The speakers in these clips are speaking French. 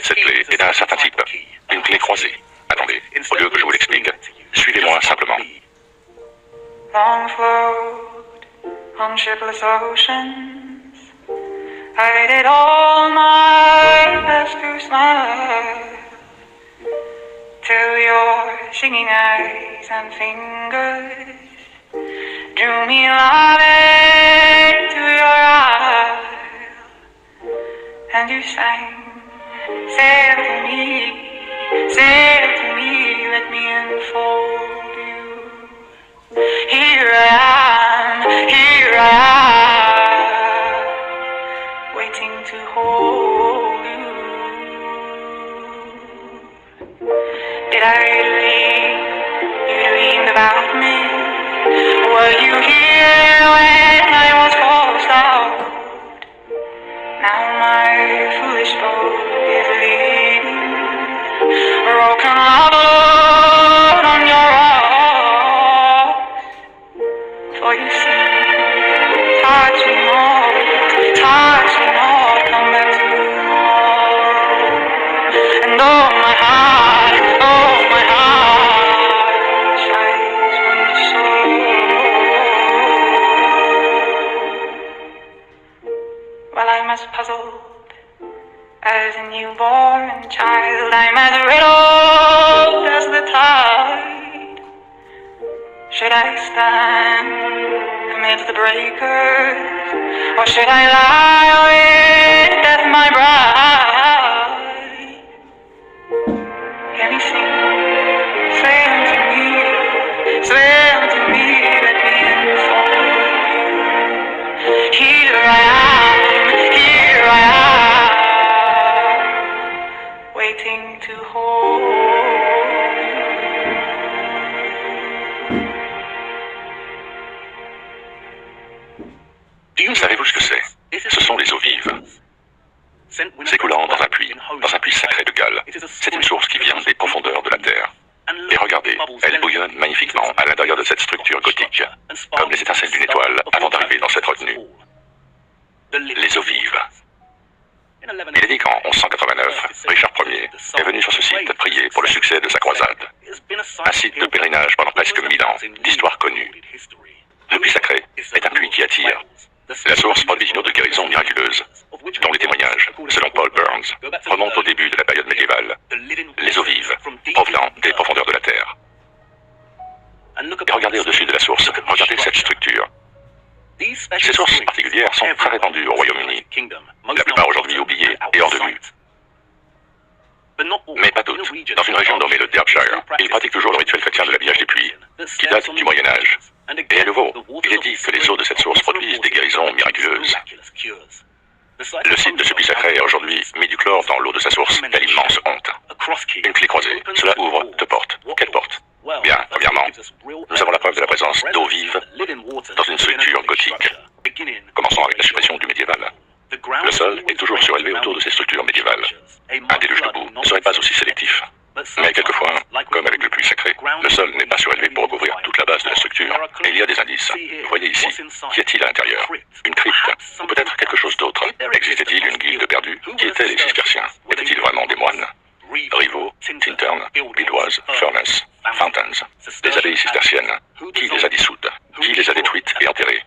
Cette clé est d'un certain type, une clé croisée. Attendez, au lieu que je vous l'explique, suivez-moi simplement. Long float on shipless oceans, I did all my best to smile, till your singing eyes and fingers drew me loving to your isle, and you sang, sail to me, let me enfold you. Here I am, waiting to hold you. Did I dream you dreamed about me? Were you here when I was forced out? Now my foolish boat is leaving, broken heart on your rocks. For you see, touch me more, come back tomorrow. And oh my heart shines from the soul. Well, I'm as puzzled as a newborn child, I'm as riddled as the tide. Should I stand amid the breakers, or should I lie with death my bride? Hear me sing, swim to me, let me enfold you. Here I am, waiting to hold you. Savez-vous ce que c'est? Ce sont les eaux vives, s'écoulant dans un puits sacré de Galles. C'est une source qui vient des profondeurs de la Terre. Et regardez, elle bouillonne magnifiquement à l'intérieur de cette structure gothique, comme les étincelles d'une étoile avant d'arriver dans cette retenue. Les eaux vives. Il est dit qu'en 1189, Richard Ier est venu sur ce site prier pour le succès de sa croisade. Un site de pèlerinage pendant presque 1000 ans, d'histoire connue. Le puits sacré est un puits qui attire. La source produit une eau de guérison miraculeuse, dont les témoignages, selon Paul Burns, remontent au début de la période médiévale. Les eaux vives, provenant des profondeurs de la Terre. Et regardez au-dessus de la source, regardez cette structure. Ces sources particulières sont très répandues au Royaume-Uni, la plupart aujourd'hui oubliées et hors de vue. Mais pas toutes. Dans une région nommée le Derbyshire, ils pratiquent toujours le rituel chrétien de l'habillage des puits, qui date du Moyen-Âge. Et à nouveau, il est dit que les eaux de cette source produisent des guérisons miraculeuses. Le site de ce puits sacré a aujourd'hui mis du chlore dans l'eau de sa source. Quelle immense honte. Une clé croisée, cela ouvre deux portes. Quelle porte? Bien, premièrement, nous avons la preuve de la présence d'eau vive dans une structure gothique. Commençons avec la suppression du médiéval. Le sol est toujours surélevé autour de ces structures médiévales. Un déluge de boue ne serait pas aussi sélectif. Mais quelquefois, comme avec le puits sacré, le sol n'est pas surélevé pour recouvrir toute la base de la structure. Et il y a des indices. Vous voyez ici, qu'y a-t-il à l'intérieur? Une crypte, ou peut-être quelque chose d'autre. Existait-il une guilde perdue? Qui étaient les cisterciens? Étaient-ils vraiment des moines? Rivaux, Tintern, Bidwaz, Furnace, Fountains. Les abbayes cisterciennes. Qui les a dissoutes? Qui les a détruites et enterrées?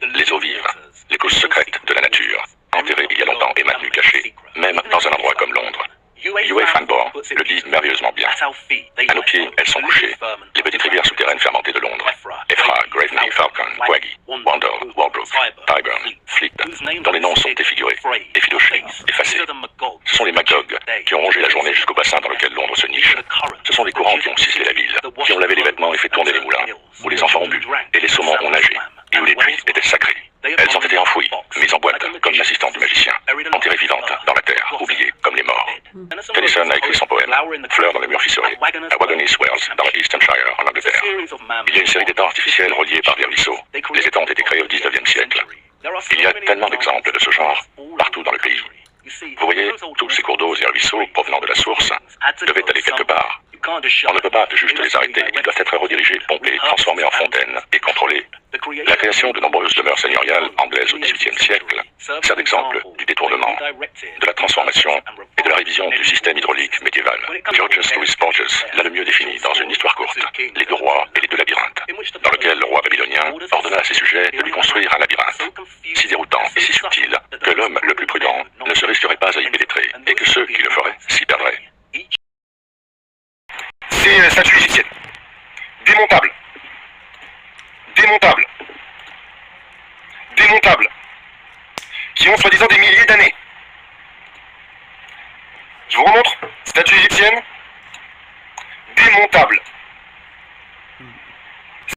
Les eaux vives, les causes secrètes de la nature, enterrées il y a longtemps et maintenues cachées, même dans un endroit comme Londres. Yue Fanborn le dit merveilleusement bien. À nos pieds, elles sont couchées, les petites rivières souterraines fermentées de Londres. Ephra, Graveney, Falcon, Quaggy, Wandle, Walbrook, Tyburn, Fleet, dont les noms sont défigurés, effilochés, effacés. Ce sont les Magog qui ont rongé la journée jusqu'au bassin dans lequel Londres se niche. Ce sont les courants qui ont ciselé la ville, qui ont lavé les vêtements et fait tourner les moulins, où les enfants ont bu et les saumons ont nagé, et où les puits étaient sacrés. Elles ont été enfouies, mises en boîte, comme l'assistante du magicien, enterrées vivantes dans la terre, oubliées comme les morts. Tennyson a écrit son poème « Fleurs dans les murs fissurés » à Wagonis Wells, dans le Eastonshire, en Angleterre. Il y a une série d'étangs artificiels reliés par des ruisseaux. Les étangs ont été créés au XIXe siècle. Il y a tellement d'exemples de ce genre partout dans le pays. Vous voyez, tous ces cours d'eau et ruisseaux provenant de la source devaient aller quelque part. On ne peut pas juste les arrêter, ils doivent être redirigés, pompés, transformés en fontaines et contrôlés. La création de nombreuses demeures seigneuriales anglaises au XVIIIe siècle sert d'exemple du détournement, de la transformation et de la révision du système hydraulique médiéval. Georges Louis Porges l'a le mieux défini dans une histoire courte, Les deux rois et les deux labyrinthes, dans lequel le roi babylonien ordonna à ses sujets de lui construire un labyrinthe, si déroutant et si subtil que l'homme le plus prudent ne se risquerait pas à y pénétrer, et que ceux qui le feraient s'y perdraient. C'est statue égyptienne. Démontable. Démontable. Démontable. Qui ont soi-disant des milliers d'années. Je vous remontre. Statue égyptienne. Démontable.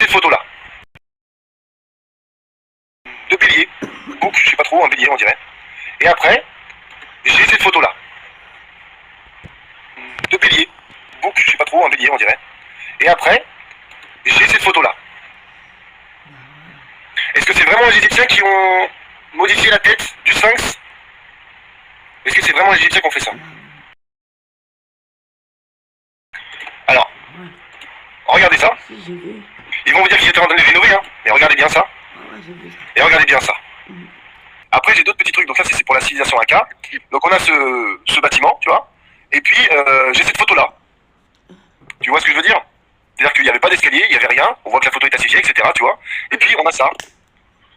Cette photo-là. Deux piliers. Bouc, je sais pas trop, un pilier on dirait. Et après, j'ai cette photo-là. Deux piliers. Bouc, je sais pas trop, un pilier on dirait. Et après, j'ai cette photo-là. Est-ce que c'est vraiment les Égyptiens qui ont modifié la tête du sphinx? Est-ce que c'est vraiment les Égyptiens qui ont fait ça? Alors, regardez ça. Ils vont vous dire qu'ils étaient en train de les rénover, hein. Mais regardez bien ça. Et regardez bien ça. Après, j'ai d'autres petits trucs. Donc là, c'est pour la civilisation Inca. Donc on a ce bâtiment, tu vois. Et puis, j'ai cette photo-là. Tu vois ce que je veux dire? C'est-à-dire qu'il n'y avait pas d'escalier, il n'y avait rien. On voit que la photo est assez vieille, etc. Tu vois. Et puis, on a ça.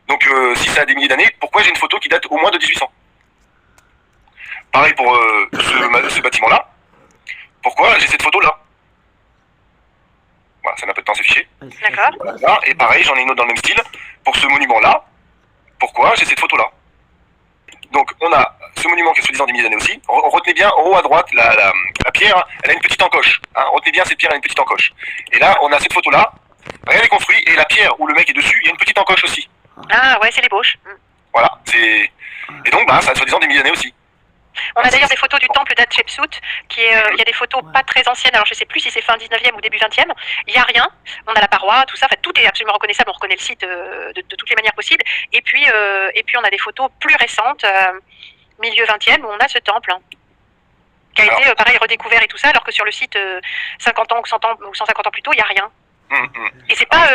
Donc, si ça a des milliers d'années, pourquoi j'ai une photo qui date au moins de 1800? Pareil pour ce bâtiment-là. Pourquoi j'ai cette photo-là? Voilà, ça met un peu de temps, c'est fiché. D'accord. Et pareil, j'en ai une autre dans le même style. Pour ce monument-là, pourquoi j'ai cette photo-là? Donc, on a ce monument qui est soi-disant des milliers d'années aussi. Retenez bien, en haut à droite, la pierre, elle a une petite encoche. Hein, retenez bien, cette pierre a une petite encoche. Et là, on a cette photo-là. Rien n'est construit. Et la pierre où le mec est dessus, il y a une petite encoche aussi. Ah ouais, c'est l'ébauche. Voilà. Et donc, ça a soi-disant des milliers d'années aussi. On a d'ailleurs des photos du temple d'Hatshepsut, il y a des photos pas très anciennes, alors je sais plus si c'est fin 19e ou début 20e, il n'y a rien, on a la paroi, tout ça, enfin, tout est absolument reconnaissable, on reconnaît le site de toutes les manières possibles, et puis on a des photos plus récentes, milieu 20e, où on a ce temple, hein, qui a été pareil redécouvert et tout ça, alors que sur le site 50 ans ou 100 ans ou 150 ans plus tôt, il n'y a rien. Et c'est pas,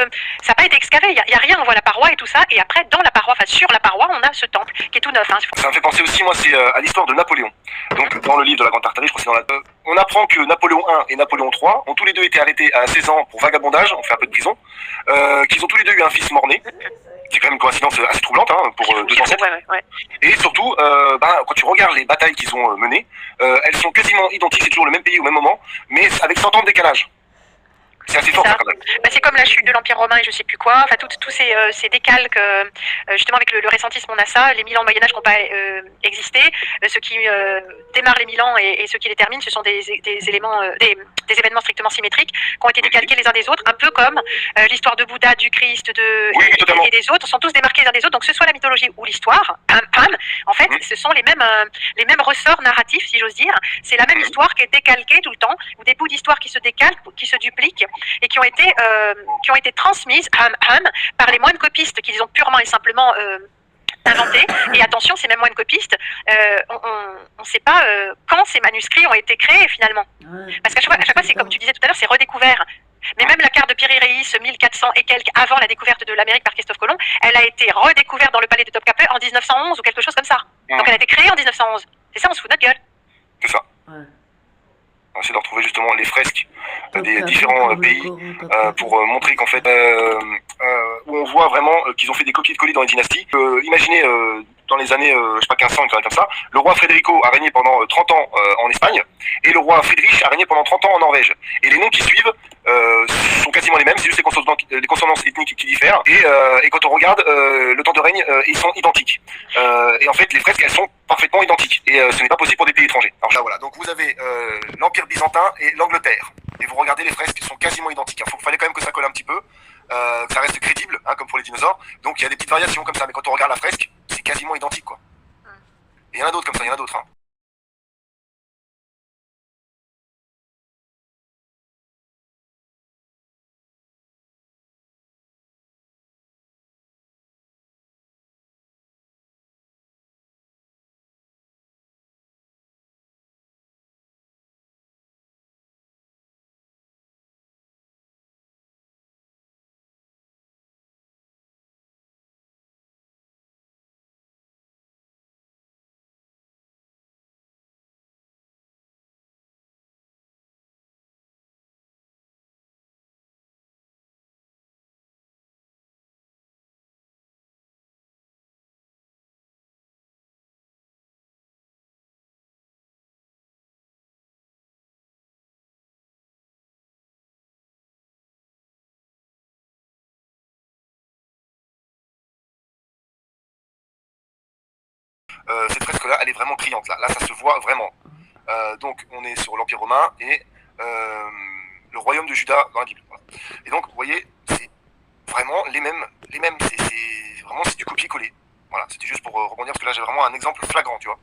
ça n'a pas été excavé, il y a rien, on voit la paroi et tout ça, et après dans la paroi, enfin sur la paroi, on a ce temple qui est tout neuf. Hein. Ça me fait penser aussi, moi, c'est à l'histoire de Napoléon. Donc dans le livre de la Grande Tartarie, je crois que c'est dans la... on apprend que Napoléon I et Napoléon III ont tous les deux été arrêtés à 16 ans pour vagabondage, on fait un peu de prison, qu'ils ont tous les deux eu un fils mort-né. C'est quand même une coïncidence assez troublante, hein, pour deux ancêtres. Ouais. Et surtout, quand tu regardes les batailles qu'ils ont menées, elles sont quasiment identiques, c'est toujours le même pays au même moment, mais avec 100 ans de décalage. C'est assez fort, quand même. C'est comme la chute de l'Empire romain et je sais plus quoi. Enfin, tous ces décalques, justement avec le récentisme, on a ça. Les 1000 ans de Moyen-Âge n'ont pas existé. Ce qui démarre les 1000 ans et ce qui les termine, ce sont des éléments, des événements strictement symétriques qui ont été décalqués les uns des autres, un peu comme l'histoire de Bouddha, du Christ, et des autres, sont tous démarqués les uns des autres. Donc, que ce soit la mythologie ou l'histoire, en fait, ce sont les mêmes ressorts narratifs, si j'ose dire. C'est la même histoire qui est décalquée tout le temps, ou des bouts d'histoire qui se décalquent, qui se dupliquent, et qui ont été transmises par les moines copistes qu'ils ont purement et simplement inventés. Et attention, ces mêmes moines copistes, on ne sait pas quand ces manuscrits ont été créés finalement. Parce qu'à chaque fois, c'est comme tu disais tout à l'heure, c'est redécouvert. Mais même la carte de Piri-Reis, 1400 et quelques avant la découverte de l'Amérique par Christophe Colomb, elle a été redécouverte dans le palais de Topkapi en 1911 ou quelque chose comme ça. Donc elle a été créée en 1911. C'est ça, on se fout de notre gueule. C'est ça. On essaie de retrouver justement les fresques des différents pays pour montrer qu'en fait, où on voit vraiment qu'ils ont fait des copies de colis dans les dynasties. Imaginez dans les années, je sais pas, 1500, une connerie comme ça, le roi Federico a régné pendant 30 ans en Espagne et le roi Friedrich a régné pendant 30 ans en Norvège. Et les noms qui suivent sont quasiment les mêmes, c'est juste les consonances ethniques qui diffèrent. Et quand on regarde le temps de règne, ils sont identiques. Et en fait, les fresques, elles sont parfaitement identiques. Et ce n'est pas possible pour des pays étrangers. Alors là, voilà. Donc vous avez l'Empire byzantin et l'Angleterre. Et vous regardez, les fresques sont quasiment identiques. Il fallait quand même que ça colle un petit peu, que ça reste crédible, hein, comme pour les dinosaures. Donc il y a des petites variations comme ça. Mais quand on regarde la fresque, c'est quasiment identique, quoi. Et il y en a d'autres comme ça, il y en a d'autres. Hein. cette fresque-là, elle est vraiment criante. Là, ça se voit vraiment. Donc, on est sur l'Empire romain et le royaume de Juda dans la Bible. Voilà. Et donc, vous voyez, c'est vraiment les mêmes. C'est du copier-coller. Voilà, c'était juste pour rebondir parce que là, j'ai vraiment un exemple flagrant, tu vois.